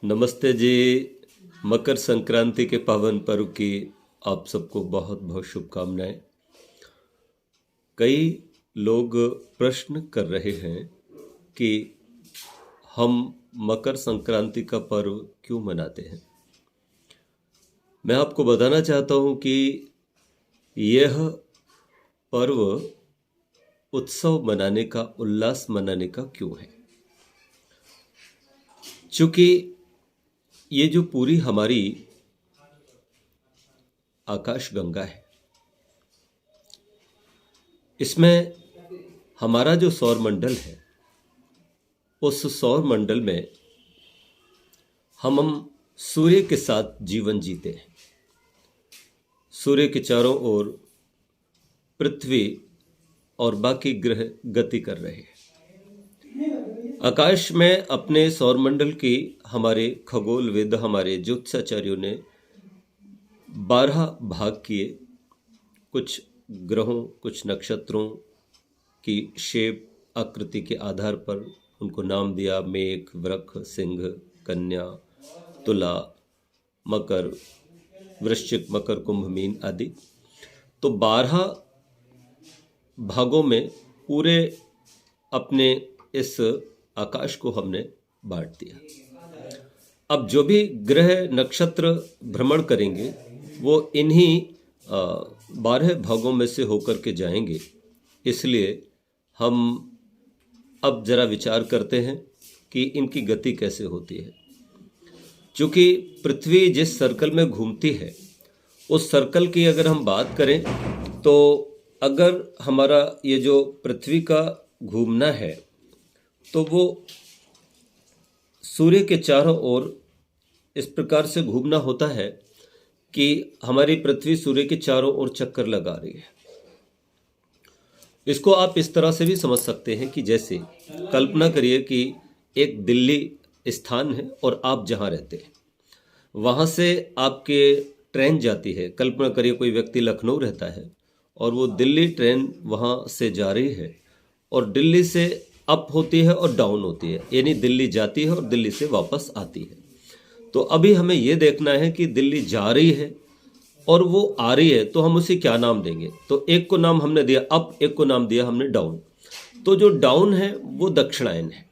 नमस्ते जी। मकर संक्रांति के पावन पर्व की आप सबको बहुत बहुत शुभकामनाएं। कई लोग प्रश्न कर रहे हैं कि हम मकर संक्रांति का पर्व क्यों मनाते हैं। मैं आपको बताना चाहता हूं कि यह पर्व उत्सव मनाने का, उल्लास मनाने का क्यों है। चूंकि ये जो पूरी हमारी आकाश गंगा है, इसमें हमारा जो सौर मंडल है, उस सौर मंडल में हम सूर्य के साथ जीवन जीते हैं। सूर्य के चारों ओर पृथ्वी और बाकी ग्रह गति कर रहे हैं। आकाश में अपने सौर मंडल की हमारे खगोलविद, हमारे ज्योतिषाचार्यों ने 12 भाग किए। कुछ ग्रहों, कुछ नक्षत्रों की शेप, आकृति के आधार पर उनको नाम दिया। मेघ, वृक, सिंह, कन्या, तुला, मकर, वृश्चिक, मकर, कुंभ, मीन आदि। तो 12 भागों में पूरे अपने इस आकाश को हमने बांट दिया। अब जो भी ग्रह नक्षत्र भ्रमण करेंगे वो इन्हीं 12 भागों में से होकर के जाएंगे। इसलिए हम अब जरा विचार करते हैं कि इनकी गति कैसे होती है। चूँकि पृथ्वी जिस सर्कल में घूमती है, उस सर्कल की अगर हम बात करें तो अगर हमारा ये जो पृथ्वी का घूमना है तो वो सूर्य के चारों ओर इस प्रकार से घूमना होता है कि हमारी पृथ्वी सूर्य के चारों ओर चक्कर लगा रही है। इसको आप इस तरह से भी समझ सकते हैं कि जैसे कल्पना करिए कि एक दिल्ली स्थान है और आप जहाँ रहते हैं वहाँ से आपके ट्रेन जाती है। कल्पना करिए कोई व्यक्ति लखनऊ रहता है और वो दिल्ली ट्रेन वहाँ से जा रही है और दिल्ली से अप होती है और डाउन होती है, यानी दिल्ली जाती है और दिल्ली से वापस आती है। तो अभी हमें ये देखना है कि दिल्ली जा रही है और वो आ रही है, तो हम उसे क्या नाम देंगे। तो एक को नाम हमने दिया अप, एक को नाम दिया हमने डाउन। तो जो डाउन है वो दक्षिणायन है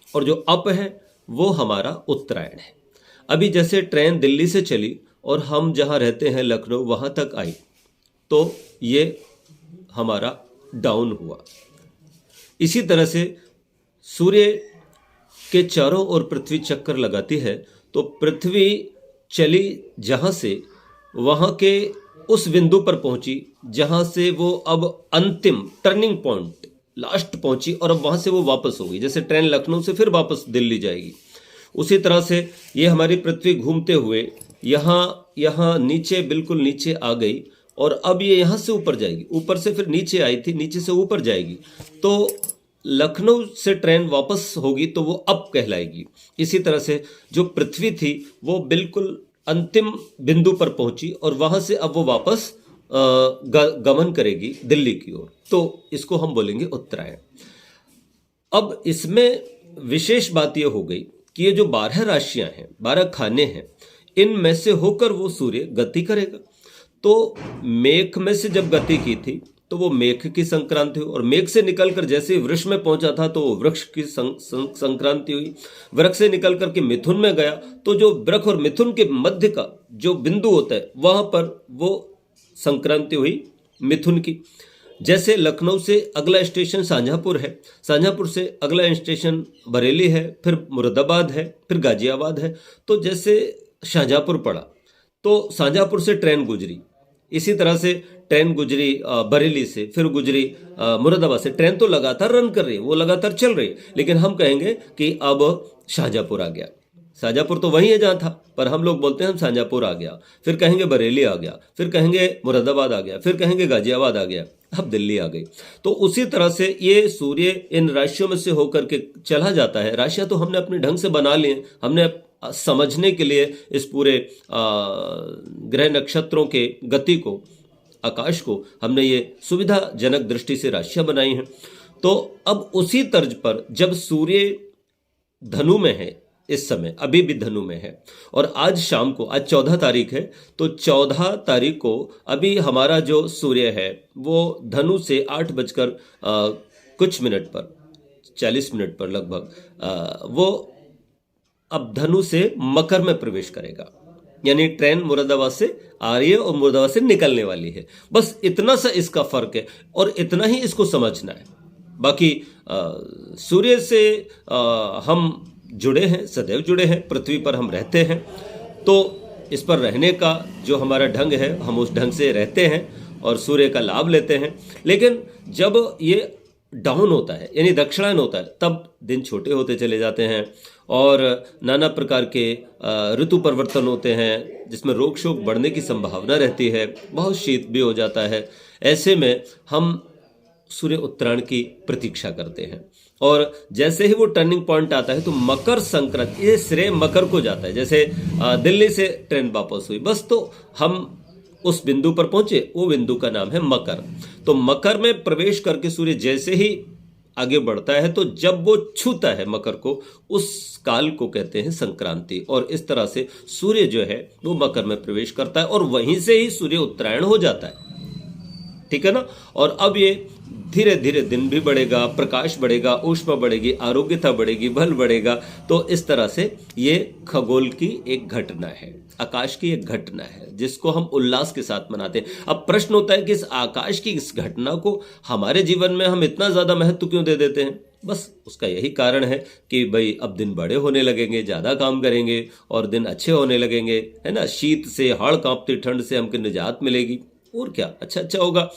और जो अप है वो हमारा उत्तरायण है। अभी जैसे ट्रेन दिल्ली से चली और हम जहाँ रहते हैं लखनऊ वहाँ तक आई, तो ये हमारा डाउन हुआ। इसी तरह से सूर्य के चारों ओर पृथ्वी चक्कर लगाती है, तो पृथ्वी चली जहाँ से वहाँ के उस बिंदु पर पहुँची जहाँ से वो अब अंतिम टर्निंग पॉइंट लास्ट पहुँची और अब वहाँ से वो वापस होगी। जैसे ट्रेन लखनऊ से फिर वापस दिल्ली जाएगी, उसी तरह से ये हमारी पृथ्वी घूमते हुए यहाँ नीचे, बिल्कुल नीचे आ गई और अब ये यहाँ से ऊपर जाएगी। ऊपर से फिर नीचे आई थी, नीचे से ऊपर जाएगी। तो लखनऊ से ट्रेन वापस होगी तो वो अप कहलाएगी। इसी तरह से जो पृथ्वी थी वो बिल्कुल अंतिम बिंदु पर पहुंची और वहां से अब वो वापस गमन करेगी दिल्ली की ओर, तो इसको हम बोलेंगे उत्तरायण। अब इसमें विशेष बात यह हो गई कि ये जो 12 राशियां हैं, 12 खाने हैं, इनमें से होकर वो सूर्य गति करेगा। तो मेघ में से जब गति की थी तो वो मेघ की संक्रांति हुई और मेघ से निकलकर जैसे ही वृक्ष में पहुंचा था तो वो वृक्ष की संक्रांति हुई। वृक्ष से निकल करके मिथुन में गया तो जो वृक्ष और मिथुन के मध्य का जो बिंदु होता है वहां पर वो संक्रांति हुई मिथुन की। जैसे लखनऊ से अगला स्टेशन शाहजहांपुर है, शाहजहांपुर से अगला स्टेशन बरेली है, फिर मुरादाबाद है, फिर गाजियाबाद है। तो जैसे शाहजहांपुर पड़ा तो शाहजहांपुर से ट्रेन गुजरी, इसी तरह से ट्रेन गुजरी बरेली से, फिर गुजरी मुरादाबाद से। ट्रेन तो लगातार रन कर रही है, वो लगातार चल रही है, लेकिन हम कहेंगे कि अब शाहजहांपुर आ गया। शाहजहांपुर तो वही है जहाँ था, पर हम लोग बोलते हैं हम शाहजहांपुर आ गया, फिर कहेंगे बरेली आ गया, फिर कहेंगे मुरादाबाद आ गया, फिर कहेंगे गाजियाबाद आ गया, अब दिल्ली आ गई। तो उसी तरह से ये सूर्य इन राशियों में से होकर के चला जाता है। राशियां तो हमने अपने ढंग से बना ली, हमने समझने के लिए इस पूरे ग्रह नक्षत्रों के गति को, आकाश को हमने ये सुविधाजनक दृष्टि से राशियां बनाई हैं। तो अब उसी तर्ज पर जब सूर्य धनु में है इस समय अभी भी धनु में है। और आज शाम को, आज 14 तारीख है, तो 14 तारीख को अभी हमारा जो सूर्य है वो धनु से 8 बजकर कुछ मिनट पर, 40 मिनट पर लगभग, वो अब धनु से मकर में प्रवेश करेगा। यानी ट्रेन मुरादाबाद से आ रही है और मुरादाबाद से निकलने वाली है। बस इतना सा इसका फर्क है और इतना ही इसको समझना है। बाकी सूर्य से हम जुड़े हैं, सदैव जुड़े हैं, पृथ्वी पर हम रहते हैं, तो इस पर रहने का जो हमारा ढंग है हम उस ढंग से रहते हैं और सूर्य का लाभ लेते हैं। लेकिन जब ये डाउन होता है यानी दक्षिणायन होता है तब दिन छोटे होते चले जाते हैं और नाना प्रकार के ऋतु परिवर्तन होते हैं जिसमें रोग शोक बढ़ने की संभावना रहती है, बहुत शीत भी हो जाता है। ऐसे में हम सूर्य उत्तरायण की प्रतीक्षा करते हैं और जैसे ही वो टर्निंग पॉइंट आता है तो मकर संक्रांति, ये श्रेय मकर को जाता है। जैसे दिल्ली से ट्रेन वापस हुई, बस तो हम उस बिंदु पर पहुंचे, वो बिंदु का नाम है मकर। तो मकर में प्रवेश करके सूर्य जैसे ही आगे बढ़ता है तो जब वो छूता है मकर को, उस काल को कहते हैं संक्रांति। और इस तरह से सूर्य जो है वो मकर में प्रवेश करता है और वहीं से ही सूर्य उत्तरायण हो जाता है। ठीक है ना। और अब ये धीरे धीरे दिन भी बढ़ेगा, प्रकाश बढ़ेगा, ऊष्मा बढ़ेगी, आरोग्यता बढ़ेगी, बल बढ़ेगा। तो इस तरह से ये खगोल की एक घटना है, आकाश की एक घटना है जिसको हम उल्लास के साथ मनाते हैं। अब प्रश्न होता है कि इस आकाश की इस घटना को हमारे जीवन में हम इतना ज्यादा महत्व क्यों दे देते हैं? बस उसका यही कारण है कि भाई अब दिन बड़े होने लगेंगे, ज्यादा काम करेंगे और दिन अच्छे होने लगेंगे, है ना। शीत से, हाड़ कांपती ठंड से हमको निजात मिलेगी और क्या अच्छा होगा।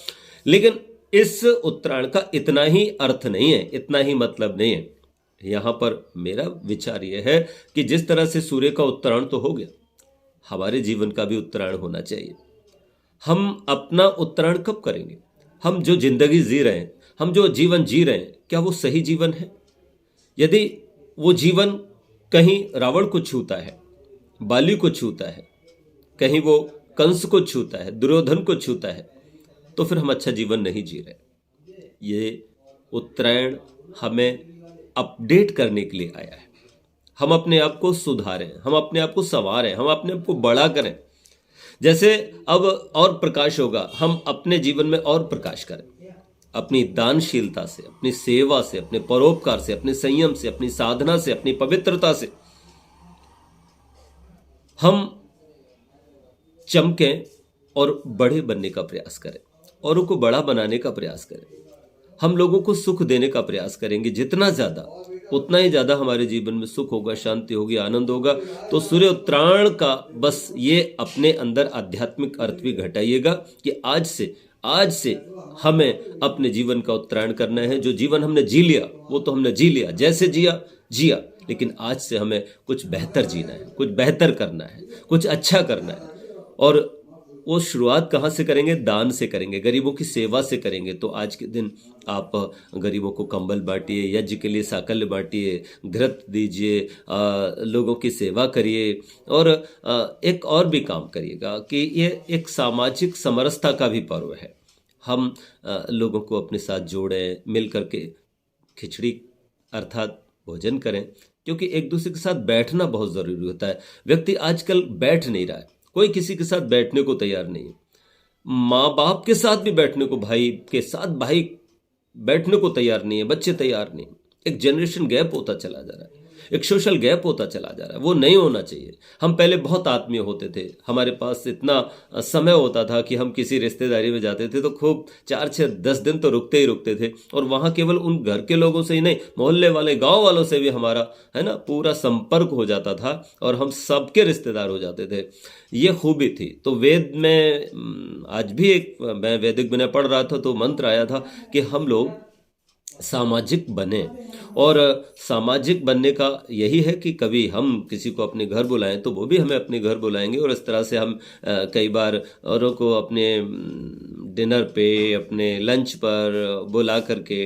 लेकिन इस उत्तरायण का इतना ही अर्थ नहीं है, इतना ही मतलब नहीं है। यहां पर मेरा विचार यह है कि जिस तरह से सूर्य का उत्तरायण तो हो गया, हमारे जीवन का भी उत्तरायण होना चाहिए। हम अपना उत्तरायण कब करेंगे? हम जो जिंदगी जी रहे हैं, हम जो जीवन जी रहे हैं, क्या वो सही जीवन है? यदि वो जीवन कहीं रावण को छूता है, बाली को छूता है, कहीं वो कंस को छूता है, दुर्योधन को छूता है, तो फिर हम अच्छा जीवन नहीं जी रहे। ये उत्तरायण हमें अपडेट करने के लिए आया है। हम अपने आप को सुधारें, हम अपने आप को संवारें, हम अपने आप को बड़ा करें। जैसे अब और प्रकाश होगा, हम अपने जीवन में और प्रकाश करें, अपनी दानशीलता से, अपनी सेवा से, अपने परोपकार से, अपने संयम से, अपनी साधना से, अपनी पवित्रता से हम चमकें और बड़े बनने का प्रयास करें, औरों को बड़ा बनाने का प्रयास करें। हम लोगों को सुख देने का प्रयास करेंगे जितना ज्यादा, उतना ही ज्यादा हमारे जीवन में सुख होगा, शांति होगी, आनंद होगा। तो सूर्य उत्तरायण का बस ये अपने अंदर आध्यात्मिक अर्थ भी घटाइएगा कि आज से हमें अपने जीवन का उत्तरायण करना है। जो जीवन हमने जी लिया वो तो हमने जी लिया, जैसे जिया, लेकिन आज से हमें कुछ बेहतर जीना है, कुछ बेहतर करना है, कुछ अच्छा करना है। और वो शुरुआत कहाँ से करेंगे? दान से करेंगे, गरीबों की सेवा से करेंगे। तो आज के दिन आप गरीबों को कंबल बांटिए, यज्ञ के लिए साकल्य बांटिए, घृत दीजिए, लोगों की सेवा करिए। और एक और भी काम करिएगा कि ये एक सामाजिक समरसता का भी पर्व है। हम लोगों को अपने साथ जोड़ें, मिल करके खिचड़ी अर्थात भोजन करें, क्योंकि एक दूसरे के साथ बैठना बहुत ज़रूरी होता है। व्यक्ति आजकल बैठ नहीं रहा है, कोई किसी के साथ बैठने को तैयार नहीं है। माँ बाप के साथ भी बैठने को, भाई के साथ भाई बैठने को तैयार नहीं है, बच्चे तैयार नहीं। एक जनरेशन गैप होता चला जा रहा है, एक सोशल गैप होता चला जा रहा है। वो नहीं होना चाहिए। हम पहले बहुत आत्मीय होते थे, हमारे पास इतना समय होता था कि हम किसी रिश्तेदारी में जाते थे तो खूब 4-6-10 दिन तो रुकते ही रुकते थे। और वहाँ केवल उन घर के लोगों से ही नहीं, मोहल्ले वाले, गांव वालों से भी हमारा, है ना, पूरा संपर्क हो जाता था और हम सबके रिश्तेदार हो जाते थे। ये खूबी थी। तो वेद में आज भी मैं वैदिक में पढ़ रहा था तो मंत्र आया था कि हम लोग सामाजिक बने। और सामाजिक बनने का यही है कि कभी हम किसी को अपने घर बुलाएं तो वो भी हमें अपने घर बुलाएंगे। और इस तरह से हम कई बार औरों को अपने डिनर पे, अपने लंच पर बुला करके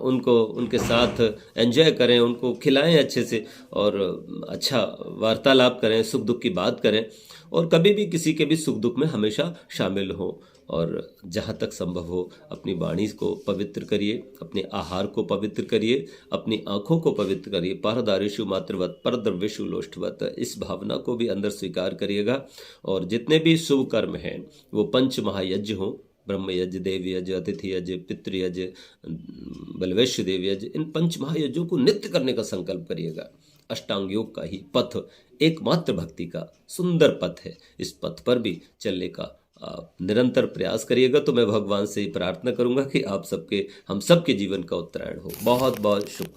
उनको उनके साथ एंजॉय करें, उनको खिलाएं अच्छे से और अच्छा वार्तालाप करें, सुख दुख की बात करें और कभी भी किसी के भी सुख दुख में हमेशा शामिल हों। और जहाँ तक संभव हो अपनी वाणी को पवित्र करिए, अपने आहार को पवित्र करिए, अपनी आँखों को पवित्र करिए। परदारेषु मातृवत परद्रव्येषु लोष्ठवत, इस भावना को भी अंदर स्वीकार करिएगा। और जितने भी शुभ कर्म हैं वो पंच महायज्ञ हों, ब्रह्म यज्ञ, देव यज्ञ, अतिथि यज्ञ, पितृ यज्ञ, बलवैश्य देव यज्ञ, इन पंच महायज्ञों को नित्य करने का संकल्प करिएगा। अष्टांग योग का ही पथ एकमात्र भक्ति का सुंदर पथ है। इस पथ पर भी चलने का आप निरंतर प्रयास करिएगा। तो मैं भगवान से प्रार्थना करूंगा कि आप सबके, हम सबके जीवन का उत्तरायण हो। बहुत बहुत शुभकामनाएं।